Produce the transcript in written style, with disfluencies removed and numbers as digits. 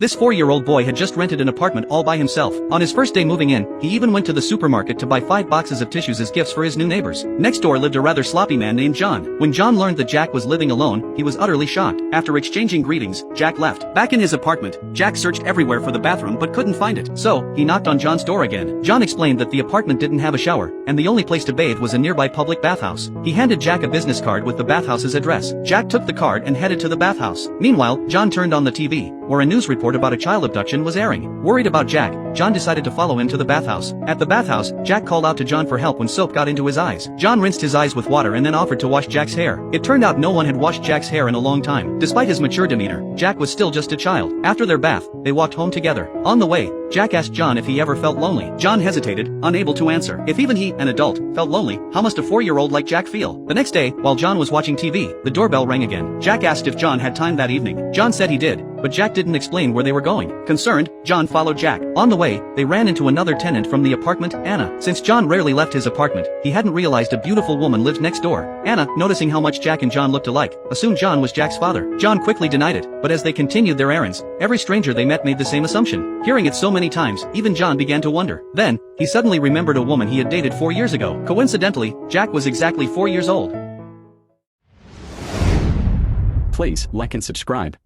This 4-year-old boy had just rented an apartment all by himself. On his first day moving in, he even went to the supermarket to buy 5 boxes of tissues as gifts for his new neighbors. Next door lived a rather sloppy man named John. When John learned that Jack was living alone, he was utterly shocked. After exchanging greetings, Jack left. Back in his apartment, Jack searched everywhere for the bathroom but couldn't find it. So, he knocked on John's door again. John explained that the apartment didn't have a shower, and the only place to bathe was a nearby public bathhouse. He handed Jack a business card with the bathhouse's address. Jack took the card and headed to the bathhouse. Meanwhile, John turned on the TV, where a news report about a child abduction was airing. Worried about Jack, John decided to follow him to the bathhouse. At the bathhouse, Jack called out to John for help when soap got into his eyes. John rinsed his eyes with water and then offered to wash Jack's hair. It turned out no one had washed Jack's hair in a long time. Despite his mature demeanor, Jack was still just a child. After their bath, they walked home together. On the way, Jack asked John if he ever felt lonely. John hesitated, unable to answer. If even he, an adult, felt lonely, how must a 4-year-old like Jack feel? The next day, while John was watching TV, the doorbell rang again. Jack asked if John had time that evening. John said he did, but Jack didn't explain where they were going. Concerned, John followed Jack. On the way, they ran into another tenant from the apartment, Anna. Since John rarely left his apartment, he hadn't realized a beautiful woman lived next door. Anna, noticing how much Jack and John looked alike, assumed John was Jack's father. John quickly denied it, but as they continued their errands, every stranger they met made the same assumption. Hearing it so many times, even John began to wonder. Then, he suddenly remembered a woman he had dated 4 years ago. Coincidentally, Jack was exactly 4 years old. Please like and subscribe.